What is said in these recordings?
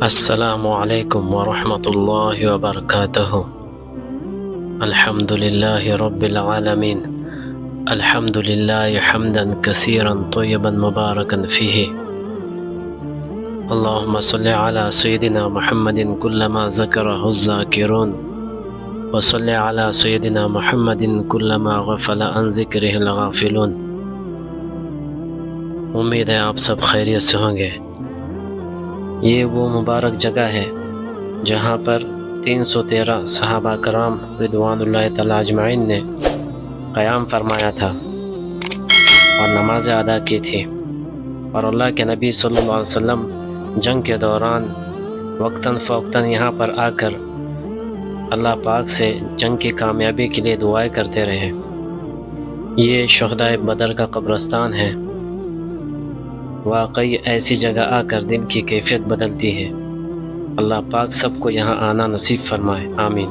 السلام علیکم ورحمۃ اللہ وبرکاتہ۔ الحمد للہ رب العالمین، الحمد للہ حمدا کثیرا طیبا مبارکا فیہ، اللہم صل علی سیدنا محمد کلما ذکرہ الذاکرون، وصل علی سیدنا محمد کلما غفل عن ذکرہ الغافلون۔ امید ہے آپ سب خیریت سے ہوں گے۔ یہ وہ مبارک جگہ ہے جہاں پر 313 صحابہ کرام رضوان اللہ تعالی اجمعین نے قیام فرمایا تھا اور نمازیں ادا کی تھی، اور اللہ کے نبی صلی اللہ علیہ وسلم جنگ کے دوران وقتاً فوقتاً یہاں پر آ کر اللہ پاک سے جنگ کی کامیابی کے لیے دعائیں کرتے رہے۔ یہ شہدائے بدر کا قبرستان ہے۔ واقعی ایسی جگہ آ کر دل کی کیفیت بدلتی ہے۔ اللہ پاک سب کو یہاں آنا نصیب فرمائے، آمین۔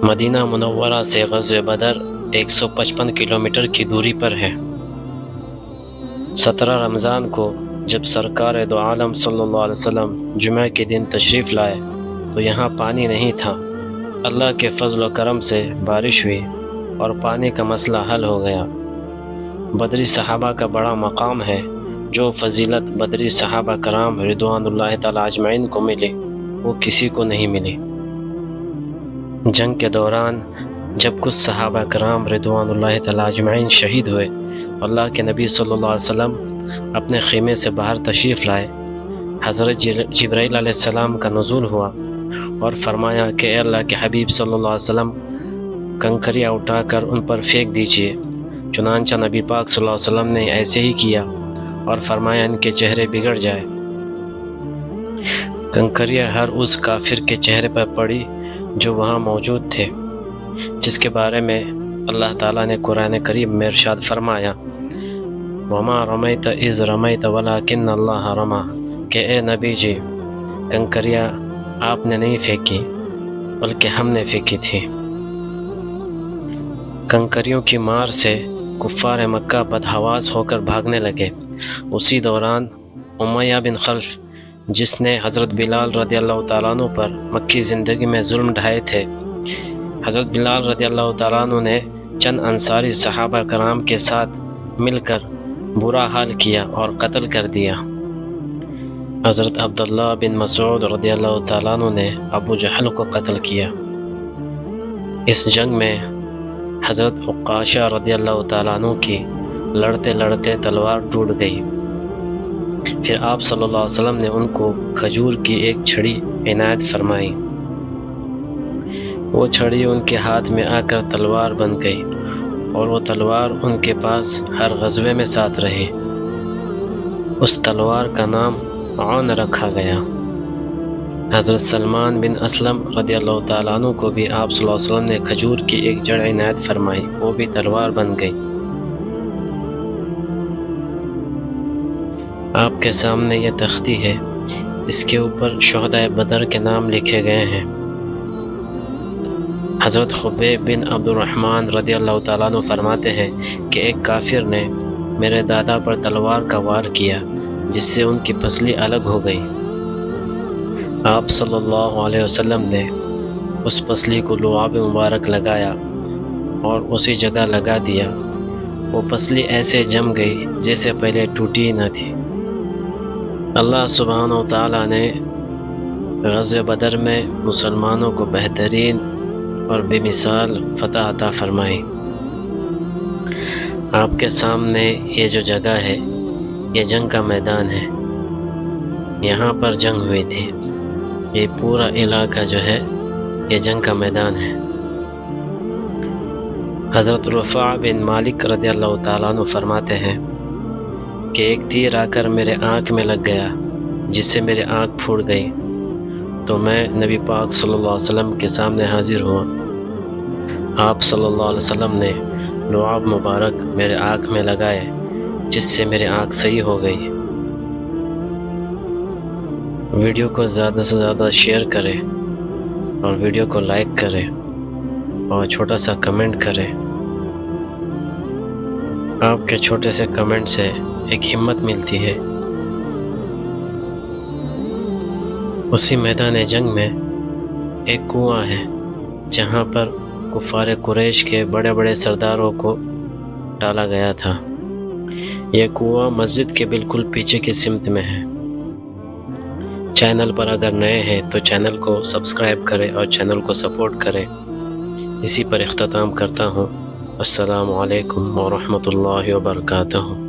مدینہ منورہ سے غزوہ بدر 155 کلومیٹر کی دوری پر ہے۔ 17 رمضان کو جب سرکار دو عالم صلی اللہ علیہ وسلم جمعہ کے دن تشریف لائے تو یہاں پانی نہیں تھا۔ اللہ کے فضل و کرم سے بارش ہوئی اور پانی کا مسئلہ حل ہو گیا۔ بدری صحابہ کا بڑا مقام ہے، جو فضیلت بدری صحابہ کرام رضوان اللہ تعالی اجمعین کو ملی وہ کسی کو نہیں ملی۔ جنگ کے دوران جب کچھ صحابہ کرام رضوان اللہ تعالی اجمعین شہید ہوئے تو اللہ کے نبی صلی اللہ علیہ وسلم اپنے خیمے سے باہر تشریف لائے۔ حضرت جبرائیل علیہ السلام کا نزول ہوا اور فرمایا کہ اے اللہ کے حبیب صلی اللہ علیہ وسلم کنکریاں اٹھا کر ان پر پھینک دیجئے۔ چنانچہ نبی پاک صلی اللہ علیہ وسلم نے ایسے ہی کیا اور فرمایا ان کے چہرے بگڑ جائے۔ کنکریاں ہر اس کافر کے چہرے پر پڑی جو وہاں موجود تھے، جس کے بارے میں اللہ تعالیٰ نے قرآن کریم میں ارشاد فرمایا وَمَا رَمَيْتَ إِذْ رَمَيْتَ وَلَكِنَّ اللَّهَ رَمَى، کہ اے نبی جی کنکریاں آپ نے نہیں پھینکی بلکہ ہم نے پھینکی تھی۔ کنکریوں کی مار سے کفار مکہ بدحواس ہو کر بھاگنے لگے۔ اسی دوران امیہ بن خلف، جس نے حضرت بلال رضی اللہ تعالیٰ عنہ پر مکی زندگی میں ظلم ڈھائے تھے، حضرت بلال رضی اللہ تعالیٰ عنہ نے چند انصاری صحابہ کرام کے ساتھ مل کر برا حال کیا اور قتل کر دیا۔ حضرت عبداللہ بن مسعود رضی اللہ تعالیٰ عنہ نے ابو جہل کو قتل کیا۔ اس جنگ میں حضرت عکاشہ رضی اللہ تعالیٰ عنہ کی لڑتے لڑتے تلوار ٹوٹ گئی۔ پھر آپ صلی اللہ علیہ وسلم نے ان کو کھجور کی ایک چھڑی عنایت فرمائی۔ وہ چھڑی ان کے ہاتھ میں آ کر تلوار بن گئی اور وہ تلوار ان کے پاس ہر غزوے میں ساتھ رہی۔ اس تلوار کا نام عون رکھا گیا۔ حضرت سلمان بن اسلم رضی اللہ تعالیٰ عنہ کو بھی آپ صلی اللہ علیہ وسلم نے کھجور کی ایک جڑ عنایت فرمائی، وہ بھی تلوار بن گئی۔ آپ کے سامنے یہ تختی ہے، اس کے اوپر شہدائے بدر کے نام لکھے گئے ہیں۔ حضرت خبیب بن عبد الرحمن رضی اللہ تعالیٰ عنہ فرماتے ہیں کہ ایک کافر نے میرے دادا پر تلوار کا وار کیا جس سے ان کی پسلی الگ ہو گئی۔ آپ صلی اللہ علیہ وسلم نے اس پسلی کو لعاب مبارک لگایا اور اسی جگہ لگا دیا۔ وہ پسلی ایسے جم گئی جیسے پہلے ٹوٹی نہ تھی۔ اللہ سبحانہ و تعالیٰ نے غزوہ بدر میں مسلمانوں کو بہترین اور بے مثال فتح عطا فرمائی۔ آپ کے سامنے یہ جو جگہ ہے یہ جنگ کا میدان ہے، یہاں پر جنگ ہوئی تھی۔ یہ پورا علاقہ جو ہے یہ جنگ کا میدان ہے۔ حضرت رفاع بن مالک رضی اللہ تعالیٰ عنہ فرماتے ہیں کہ ایک تیر آ کر میرے آنکھ میں لگ گیا جس سے میری آنکھ پھوٹ گئی، تو میں نبی پاک صلی اللہ علیہ وسلم کے سامنے حاضر ہوا۔ آپ صلی اللہ علیہ وسلم نے لعاب مبارک میرے آنکھ میں لگائے جس سے میری آنکھ صحیح ہو گئی۔ ویڈیو کو زیادہ سے زیادہ شیئر کریں اور ویڈیو کو لائک کریں اور چھوٹا سا کمنٹ کریں۔ آپ کے چھوٹے سے کمنٹ سے ایک ہمت ملتی ہے۔ اسی میدان جنگ میں ایک کنواں ہے جہاں پر کفار قریش کے بڑے بڑے سرداروں کو ڈالا گیا تھا۔ یہ کنواں مسجد کے بالکل پیچھے کی سمت میں ہے۔ چینل پر اگر نئے ہیں تو چینل کو سبسکرائب کریں اور چینل کو سپورٹ کریں۔ اسی پر اختتام کرتا ہوں۔ السلام علیکم ورحمۃ اللہ وبرکاتہ۔